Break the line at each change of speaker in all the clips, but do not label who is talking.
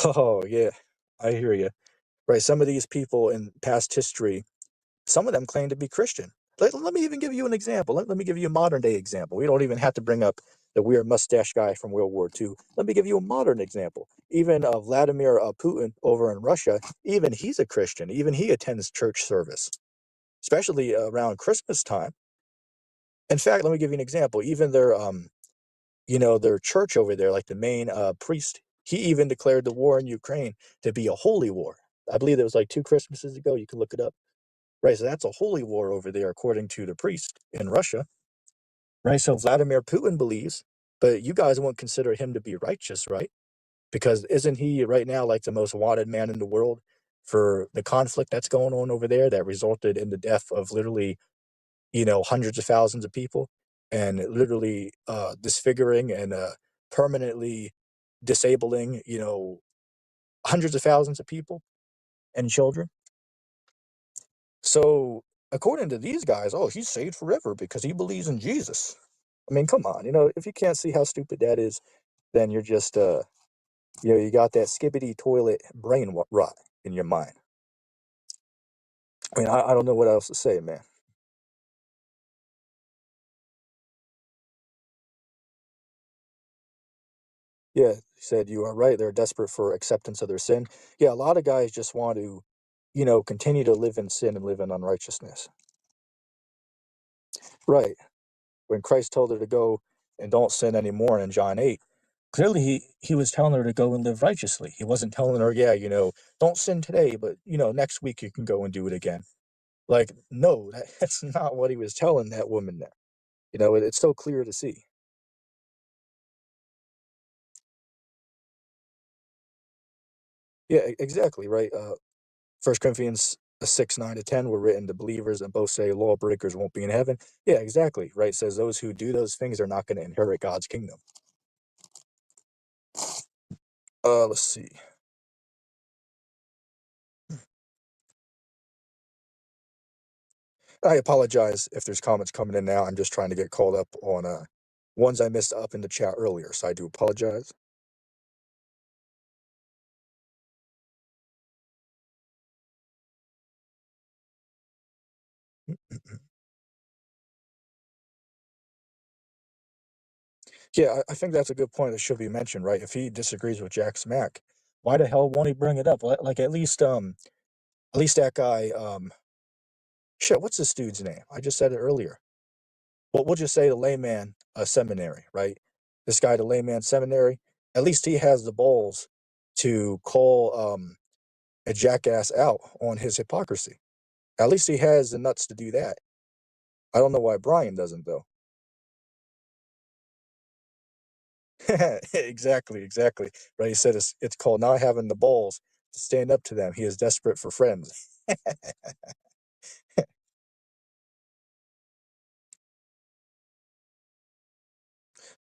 Oh, yeah, I hear you. Right, some of these people in past history, some of them claim to be Christian. Let me even give you an example. Let me give you a modern day example. We don't even have to bring up the weird mustache guy from World War II. Let me give you a modern example. Even Vladimir Putin over in Russia, even he's a Christian. Even he attends church service, especially around Christmas time. In fact, let me give you an example. Even their church over there, like the main priest, he even declared the war in Ukraine to be a holy war. I believe it was like 2 Christmases ago. You can look it up. Right, so that's a holy war over there, according to the priest in Russia. Right, so Vladimir Putin believes, but you guys won't consider him to be righteous, right? Because isn't he right now like the most wanted man in the world for the conflict that's going on over there that resulted in the death of literally, hundreds of thousands of people and literally disfiguring and permanently disabling, hundreds of thousands of people and children? So, according to these guys, oh, he's saved forever because he believes in Jesus. I mean, come on, if you can't see how stupid that is, then you're just, you got that skibbity toilet brain rot in your mind. I mean, I don't know what else to say, man. Yeah, he said you are right. They're desperate for acceptance of their sin. Yeah, a lot of guys just want to, continue to live in sin and live in unrighteousness. Right. When Christ told her to go and don't sin anymore in John 8, clearly he was telling her to go and live righteously. He wasn't telling her, yeah, don't sin today, but next week you can go and do it again. Like, no, that's not what he was telling that woman there. It's so clear to see. Yeah, exactly, right. 1 Corinthians 6:9 to 10 were written to believers, and both say lawbreakers won't be in heaven. Yeah, exactly, right. It says those who do those things are not going to inherit God's kingdom. Let's see. I apologize if there's comments coming in now. I'm just trying to get called up on ones I missed up in the chat earlier, so I do apologize. Yeah, I think that's a good point that should be mentioned, right? If he disagrees with Jack Smack, why the hell won't he bring it up? Like at least that guy, shit, what's this dude's name? I just said it earlier. Well, we'll just say the layman seminary, right? This guy, the layman seminary, at least he has the balls to call a jackass out on his hypocrisy. At least he has the nuts to do that. I don't know why Brian doesn't, though. Exactly. Right. He said it's called not having the balls to stand up to them. He is desperate for friends.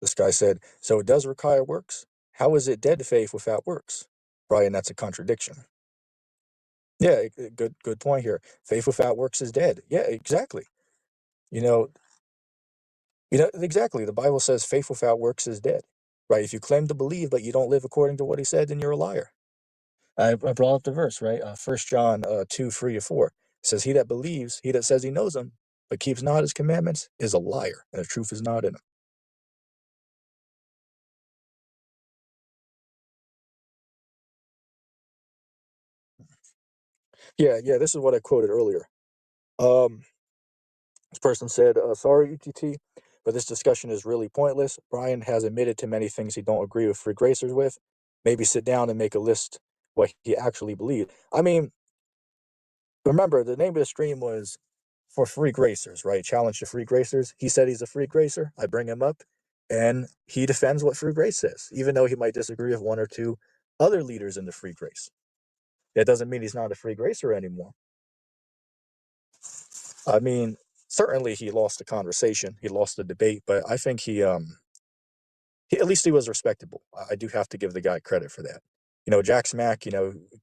This guy said, so it does require works? How is it dead faith without works? Brian, that's a contradiction. Yeah, good point here. Faith without works is dead. Yeah, exactly. You know, exactly. The Bible says faith without works is dead. Right? If you claim to believe but you don't live according to what he said, then you're a liar. I brought up the verse, right? 1 John 2:3 to 4 says, "He that believes, he that says he knows him, but keeps not his commandments, is a liar, and the truth is not in him." Yeah. This is what I quoted earlier. Um, this person said, "Sorry, UTT, but this discussion is really pointless. Brian has admitted to many things he don't agree with free gracers with. Maybe sit down and make a list what he actually believed." I mean, remember the name of the stream was for free gracers, right? Challenge to free gracers. He said he's a free gracer. I bring him up, and he defends what free grace is, even though he might disagree with one or two other leaders in the free grace. That doesn't mean he's not a free gracer anymore. I mean, certainly he lost the conversation, he lost the debate, but I think he at least he was respectable. I do have to give the guy credit for that. Jack Smack,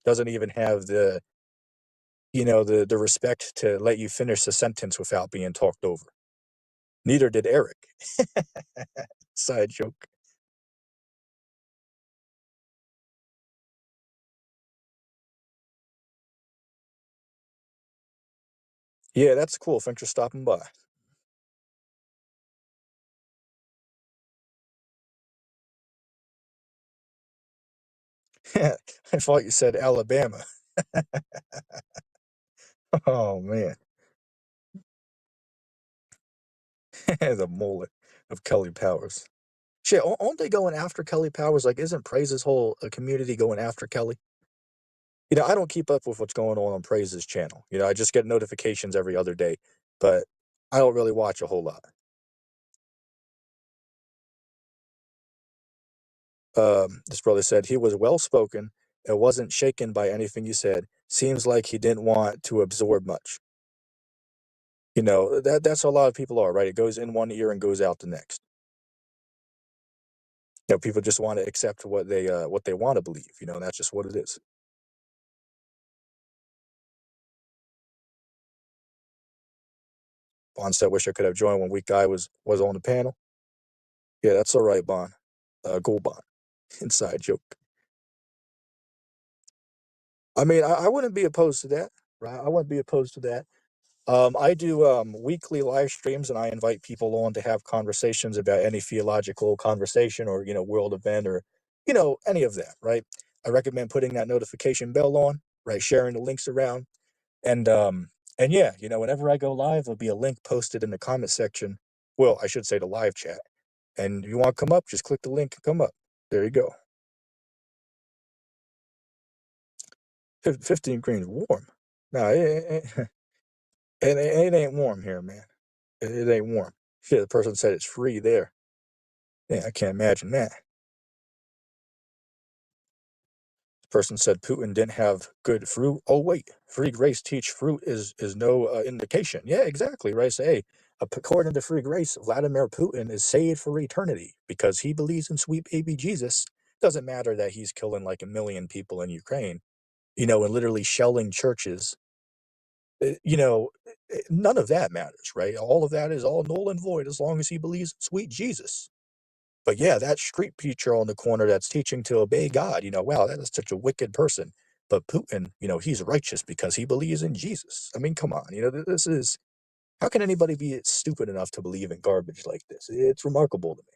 doesn't even have the respect to let you finish the sentence without being talked over. Neither did Eric. Side joke. Yeah, that's cool. Thanks for stopping by. I thought you said Alabama. Oh man, the mullet of Kelly Powers. Shit, aren't they going after Kelly Powers? Like, isn't Praise's whole community going after Kelly? I don't keep up with what's going on Praise's channel. I just get notifications every other day, but I don't really watch a whole lot. This brother said he was well spoken and wasn't shaken by anything you said. Seems like he didn't want to absorb much. That's how a lot of people are, right? It goes in one ear and goes out the next. People just want to accept what they want to believe. And that's just what it is. Bond said, "Wish I could have joined when Weak Guy was on the panel." Yeah, that's all right, Bond. Go Bond. Inside joke. I mean, I wouldn't be opposed to that, right? I wouldn't be opposed to that. I do weekly live streams, and I invite people on to have conversations about any theological conversation or world event or any of that, right? I recommend putting that notification bell on, right? Sharing the links around, and yeah, whenever I go live, there'll be a link posted in the comment section. Well, I should say the live chat. And if you want to come up, just click the link and come up. There you go. 15 green's warm. No, it ain't warm here, man. It ain't warm. Shit, the person said it's free there. Yeah, I can't imagine that. The person said Putin didn't have good fruit. Oh wait, free grace teach fruit is no indication. Yeah, exactly. Right. So hey, according to free grace, Vladimir Putin is saved for eternity because he believes in sweet baby Jesus. Doesn't matter that he's killing like 1 million people in Ukraine, and literally shelling churches. None of that matters, right? All of that is all null and void as long as he believes in sweet Jesus. But yeah, that street preacher on the corner that's teaching to obey God, wow, that is such a wicked person. But Putin, he's righteous because he believes in Jesus. I mean, come on, this is how can anybody be stupid enough to believe in garbage like this? It's remarkable to me.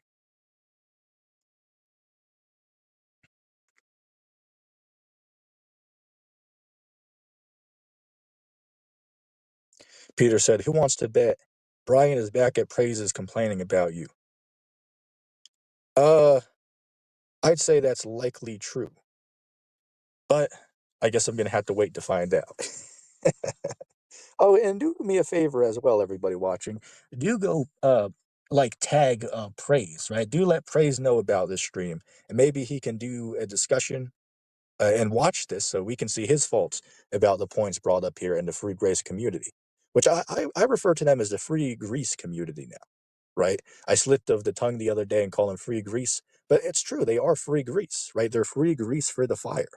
Peter said, "Who wants to bet Brian is back at Praises complaining about you?" Uh, I'd say that's likely true, but I guess I'm gonna have to wait to find out. Oh, and do me a favor as well, everybody watching. Do go like tag Praise, right? Do let Praise know about this stream, and maybe he can do a discussion and watch this so we can see his faults about the points brought up here in the free grace community, which I refer to them as the free Greece community now, right? I slipped of the tongue the other day and call them free Greece, but it's true. They are free Greece, right? They're free Greece for the fire,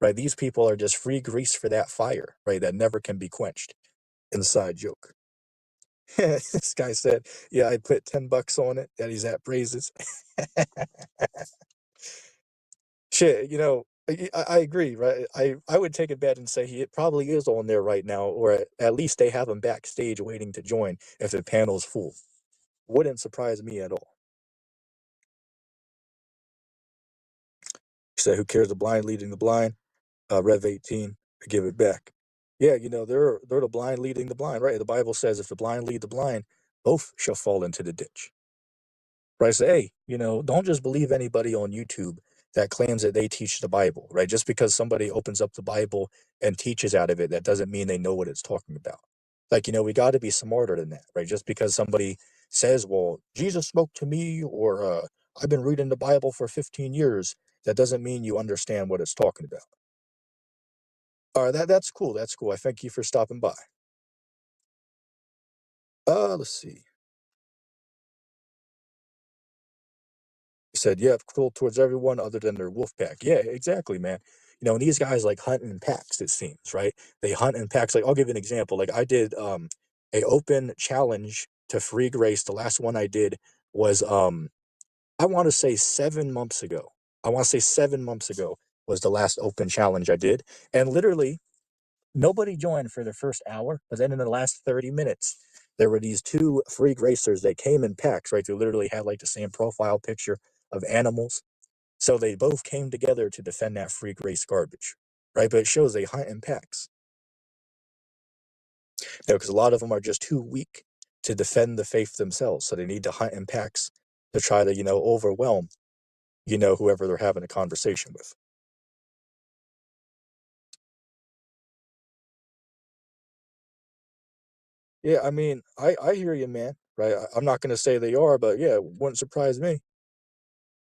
right? These people are just free Greece for that fire, right? That never can be quenched. Inside joke. This guy said, "Yeah, I put $10 on it that he's at Praises." Shit, I agree, right? I would take a bet and say he probably is on there right now, or at least they have him backstage waiting to join if the panel's full. Wouldn't surprise me at all. He said, "Who cares? The blind leading the blind." Rev 18, give it back. Yeah, they're the blind leading the blind, right? The Bible says, "If the blind lead the blind, both shall fall into the ditch." Right? So, hey, don't just believe anybody on YouTube that claims that they teach the Bible, right? Just because somebody opens up the Bible and teaches out of it, that doesn't mean they know what it's talking about. Like, we got to be smarter than that, right? Just because somebody says, well, Jesus spoke to me, or I've been reading the Bible for 15 years, that doesn't mean you understand what it's talking about. All right, that's cool. That's cool. I thank you for stopping by. Let's see. He said, "Yeah, cruel towards everyone other than their wolf pack." Yeah, exactly, man. And these guys like hunt in packs, it seems, right? They hunt in packs. Like, I'll give you an example. Like, I did a open challenge to free grace. The last one I did was I want to say 7 months ago. I want to say 7 months ago was the last open challenge I did. And literally Nobody joined for the first hour, but then in the last 30 minutes, there were these two free gracers that came in packs, right? They literally had like the same profile picture of animals. So they both came together to defend that free grace garbage, right? But it shows they hunt in packs. Because a lot of them are just too weak to defend the faith themselves. So they need to hunt in packs to try to, overwhelm, whoever they're having a conversation with. Yeah, I mean, I hear you, man, right? I'm not going to say they are, but yeah, it wouldn't surprise me.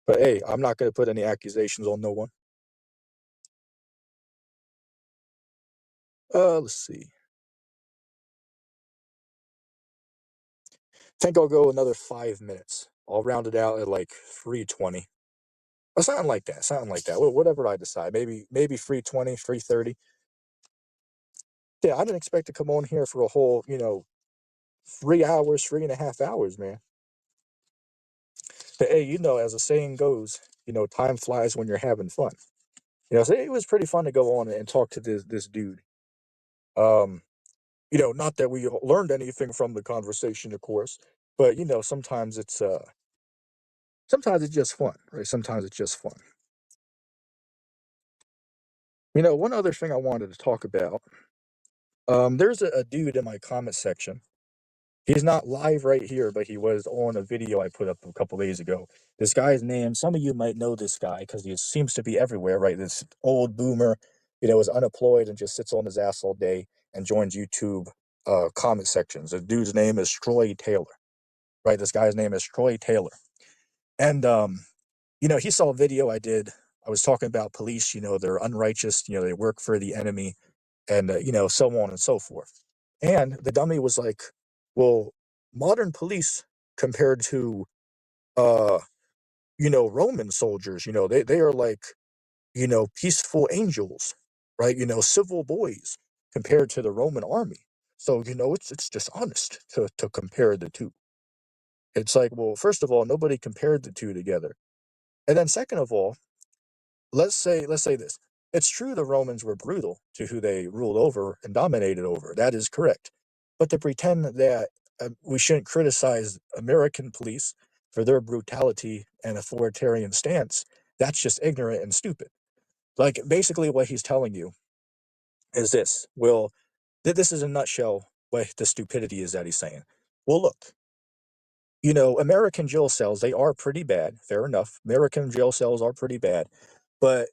But hey, I'm not going to put any accusations on no one. Let's see. I think I'll go another 5 minutes. I'll round it out at like 3:20 or something like that. Something like that. Whatever I decide. Maybe 3:20, 3:30. Yeah, I didn't expect to come on here for a whole, 3 hours, 3.5 hours, man. But hey, as the saying goes, time flies when you're having fun. So it was pretty fun to go on and talk to this dude. Um, not that we learned anything from the conversation, of course, but sometimes it's just fun, right? Sometimes it's just fun. One other thing I wanted to talk about. There's a dude in my comment section. He's not live right here, but he was on a video I put up a couple days ago. This guy's name, some of you might know this guy because he seems to be everywhere, right? This old boomer, is unemployed and just sits on his ass all day and joins YouTube comment sections. The dude's name is Troy Taylor, right? This guy's name is Troy Taylor. And, he saw a video I did. I was talking about police, they're unrighteous, they work for the enemy, and, so on and so forth. And the dummy was like, well, modern police compared to, uh, Roman soldiers, they are like, peaceful angels, right? Civil boys compared to the Roman army. So, it's dishonest to compare the two. It's like, well, first of all, nobody compared the two together. And then second of all, let's say this. It's true the Romans were brutal to who they ruled over and dominated over. That is correct. But to pretend that we shouldn't criticize American police for their brutality and authoritarian stance, that's just ignorant and stupid. Like, basically what he's telling you is this. Well, this is a nutshell what the stupidity is that he's saying. Well, look, American jail cells, they are pretty bad. Fair enough. American jail cells are pretty bad. But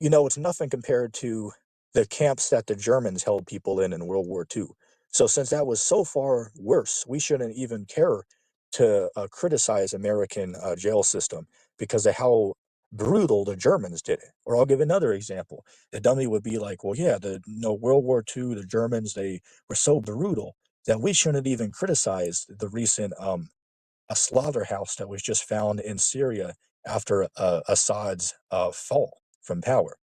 it's nothing compared to the camps that the Germans held people in World War II. So since that was so far worse, we shouldn't even care to criticize American jail system because of how brutal the Germans did it. Or I'll give another example. The dummy would be like, well, yeah, World War II, the Germans, they were so brutal that we shouldn't even criticize the recent a slaughterhouse that was just found in Syria after Assad's fall from power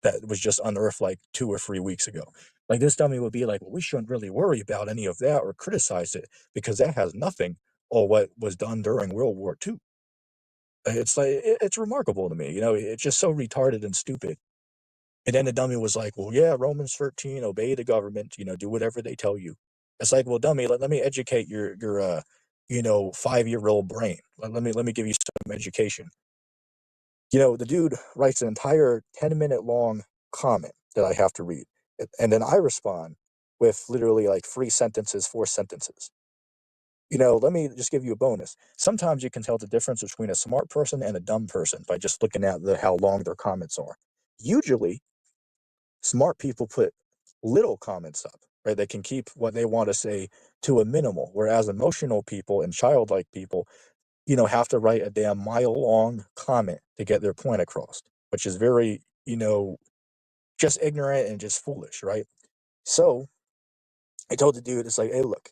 that was just unearthed like 2 or 3 weeks ago. Like, this dummy would be like, well, we shouldn't really worry about any of that or criticize it because that has nothing on what was done during World War II. It's like, it's remarkable to me. It's just so retarded and stupid. And then the dummy was like, well, yeah, Romans 13, obey the government, do whatever they tell you. It's like, well, dummy, let me educate your 5-year-old brain. Let me give you some education. The dude writes an entire 10-minute long comment that I have to read. And then I respond with literally like 3 sentences, 4 sentences. Let me just give you a bonus. Sometimes you can tell the difference between a smart person and a dumb person by just looking at how long their comments are. Usually, smart people put little comments up, right? They can keep what they want to say to a minimal, whereas emotional people and childlike people, have to write a damn mile-long comment to get their point across, which is very, just ignorant and just foolish, right? So I told the dude, it's like, hey, look,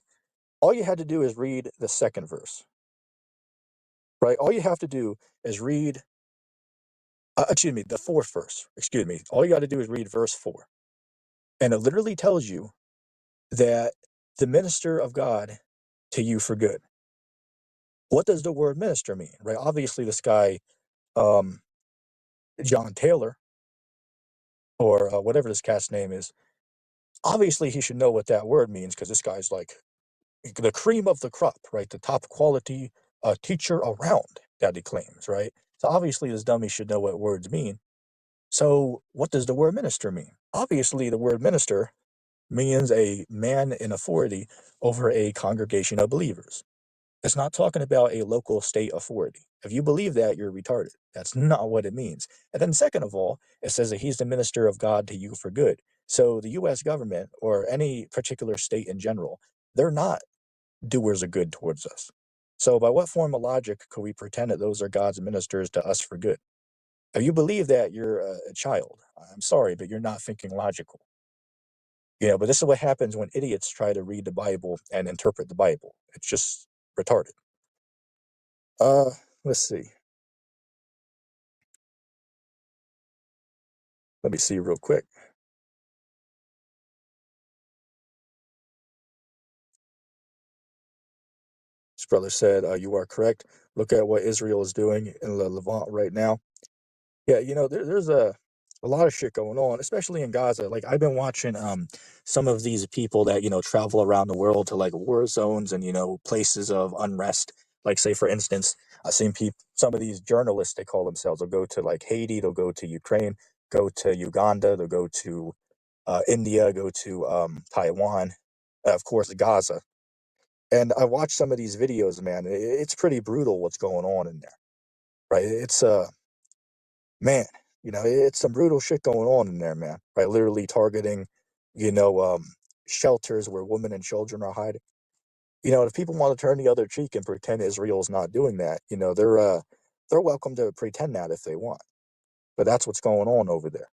all you had to do is read the second verse, right? All you have to do is read, the fourth verse, excuse me. All you got to do is read verse 4. And it literally tells you that the minister of God to you for good. What does the word minister mean, right? Obviously, this guy, um, John Taylor, or whatever this cat's name is, Obviously, he should know what that word means because this guy's like the cream of the crop, right? The top quality teacher around that he claims, right? So obviously, this dummy should know what words mean. So, what does the word minister mean? Obviously, the word minister means a man in authority over a congregation of believers. It's not talking about a local state authority. If you believe that, you're retarded. That's not what it means. And then, second of all, it says that he's the minister of God to you for good. So, the US government or any particular state in general, they're not doers of good towards us. So, by what form of logic could we pretend that those are God's ministers to us for good? If you believe that, you're a child. I'm sorry, but you're not thinking logical. But this is what happens when idiots try to read the Bible and interpret the Bible. It's just retarded. Uh, let's see. Let me see real quick. This brother said, you are correct. Look at what Israel is doing in the Levant right now. Yeah, there's a lot of shit going on, especially in Gaza. Like I've been watching some of these people that travel around the world to like war zones and places of unrest. Like say for instance, I've seen some of these journalists they call themselves. They'll go to like Haiti, they'll go to Ukraine, go to Uganda, they'll go to India, go to Taiwan, of course Gaza. And I watched some of these videos, man. It's pretty brutal what's going on in there, right? It's man, it's some brutal shit going on in there, man. Right, literally targeting, you know, um, shelters where women and children are hiding. If people want to turn the other cheek and pretend Israel's not doing that, they're welcome to pretend that if they want. But that's what's going on over there.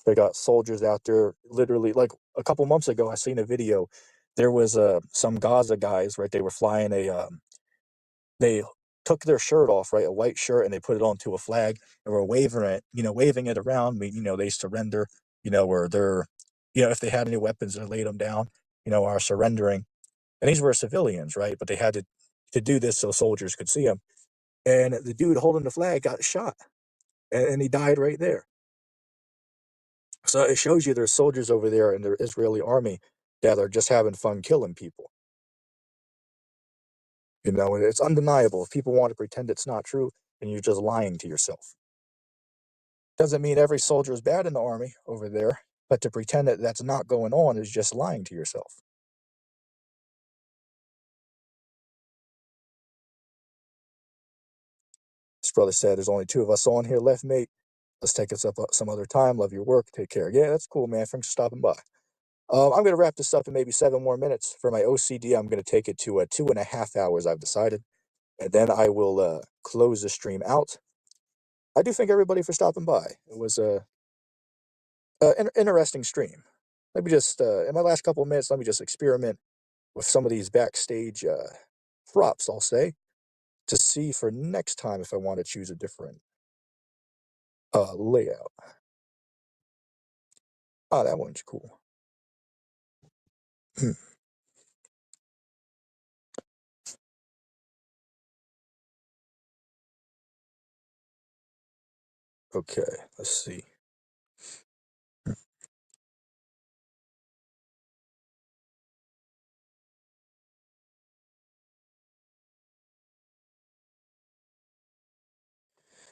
They got soldiers out there, literally. Like a couple months ago, I seen a video. There was some Gaza guys, right? They were flying they took their shirt off, right, a white shirt, and they put it onto a flag and were waving it around. They surrender, or they're, if they had any weapons, they laid them down, are surrendering. And these were civilians, right? But they had to do this so soldiers could see them. And the dude holding the flag got shot, and he died right there. So it shows you there's soldiers over there in the Israeli army that are just having fun killing people. And it's undeniable. If people want to pretend it's not true, then you're just lying to yourself. Doesn't mean every soldier is bad in the army over there, but to pretend that that's not going on is just lying to yourself. This brother said, "There's only two of us on here left, mate. Let's take us up some other time. Love your work. Take care." Yeah, that's cool, man. Thanks for stopping by. I'm going to wrap this up in maybe 7 more minutes. For my OCD, I'm going to take it to 2.5 hours, I've decided. And then I will close the stream out. I do thank everybody for stopping by. It was an interesting stream. Let me just, in my last couple of minutes, let me just experiment with some of these backstage props, I'll say, to see for next time if I want to choose a different layout. Oh, that one's cool. Okay, let's see.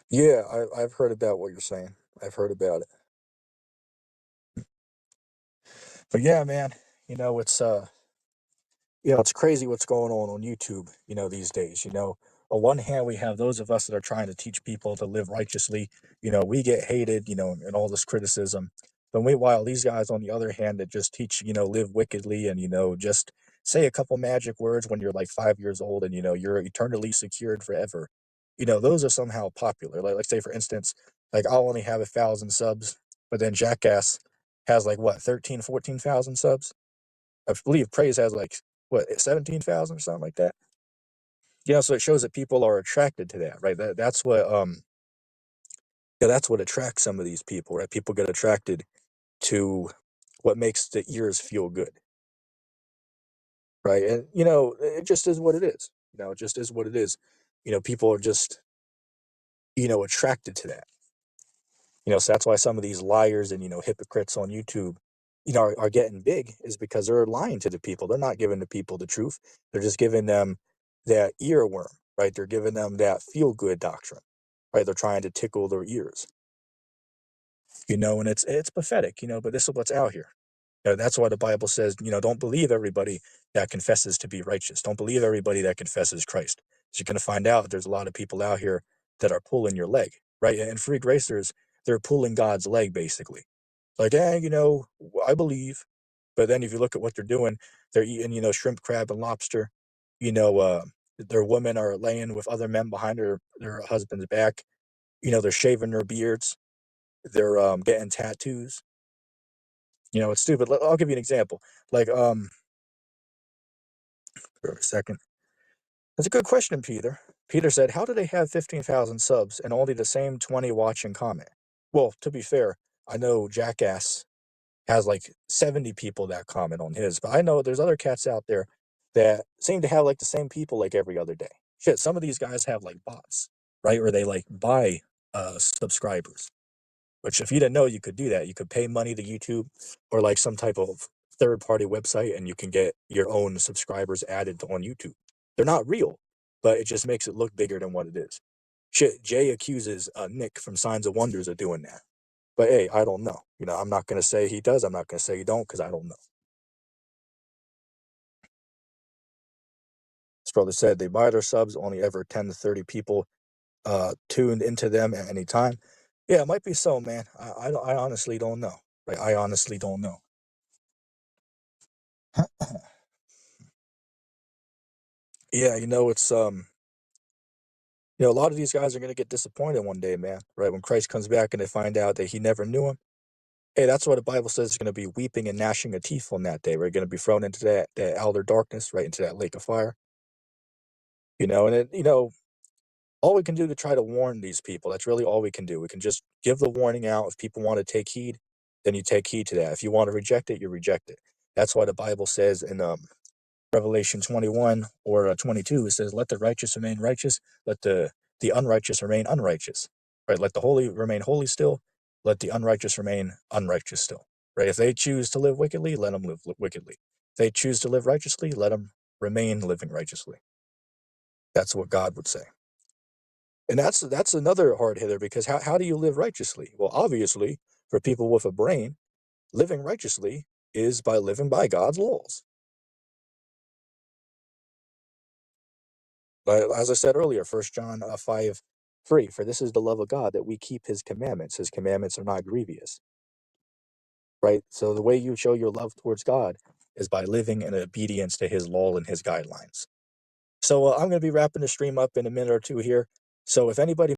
Yeah, I've heard about what you're saying. I've heard about it. But yeah, man, it's it's crazy what's going on YouTube, these days. On one hand, we have those of us that are trying to teach people to live righteously. We get hated, and all this criticism. But meanwhile, these guys, on the other hand, that just teach, live wickedly and, just say a couple magic words when you're like 5 years old and, you're eternally secured forever. Those are somehow popular. Like say, for instance, like I'll only have 1,000 subs, but then Jackass has like what, 13, 14,000 subs? I believe Praise has like what, 17,000 or something like that. So it shows that people are attracted to that, right? That's what that's what attracts some of these people, right? People get attracted to what makes the ears feel good, right? And it just is what it is. It just is what it is. People are just attracted to that. So that's why some of these liars and hypocrites on YouTube, are getting big is because they're lying to the people. They're not giving the people the truth. They're just giving them that earworm, right? They're giving them that feel-good doctrine, right? They're trying to tickle their ears, and it's pathetic, but this is what's out here. That's why the Bible says, don't believe everybody that confesses to be righteous. Don't believe everybody that confesses Christ. So you're going to find out there's a lot of people out here that are pulling your leg, right? And free gracers, they're pulling God's leg, basically. Like, I believe. But then if you look at what they're doing, they're eating, shrimp, crab, and lobster. Their women are laying with other men behind their husband's back. They're shaving their beards. They're getting tattoos. It's stupid. I'll give you an example. Like, for a second. That's a good question, Peter. Peter said, how do they have 15,000 subs and only the same 20 watch and comment? Well, to be fair, I know Jackass has like 70 people that comment on his, but I know there's other cats out there that seem to have like the same people like every other day. Shit, some of these guys have like bots, right? Or they like buy subscribers. Which, if you didn't know, you could do that. You could pay money to YouTube or like some type of third-party website, and you can get your own subscribers added on YouTube. They're not real, but it just makes it look bigger than what it is. Shit, Jay accuses Nick from Signs of Wonders of doing that. But hey, I don't know. I'm not going to say he does. I'm not going to say he don't, because I don't know. This brother said they buy their subs, only ever 10 to 30 people tuned into them at any time. Yeah, it might be so, man. I honestly don't know. Right? I honestly don't know. Yeah, it's a lot of these guys are gonna get disappointed one day, man. Right? When Christ comes back and they find out that he never knew him. Hey, that's what the Bible says is gonna be weeping and gnashing of teeth on that day. We're gonna be thrown into that outer darkness, right into that lake of fire. And all we can do to try to warn these people, that's really all we can do. We can just give the warning out. If people want to take heed, then you take heed to that. If you want to reject it, you reject it. That's why the Bible says in Revelation 21 or 22, it says, let the righteous remain righteous, let the unrighteous remain unrighteous, right? Let the holy remain holy still, let the unrighteous remain unrighteous still, right? If they choose to live wickedly, let them live wickedly. If they choose to live righteously, let them remain living righteously. That's what God would say. And that's another hard hitter, because how do you live righteously? Well, obviously, for people with a brain, living righteously is by living by God's laws. But as I said earlier, 1 John 5:3, for this is the love of God, that we keep his commandments. His commandments are not grievous. Right? So the way you show your love towards God is by living in obedience to his law and his guidelines. So I'm going to be wrapping the stream up in a minute or two here. So if anybody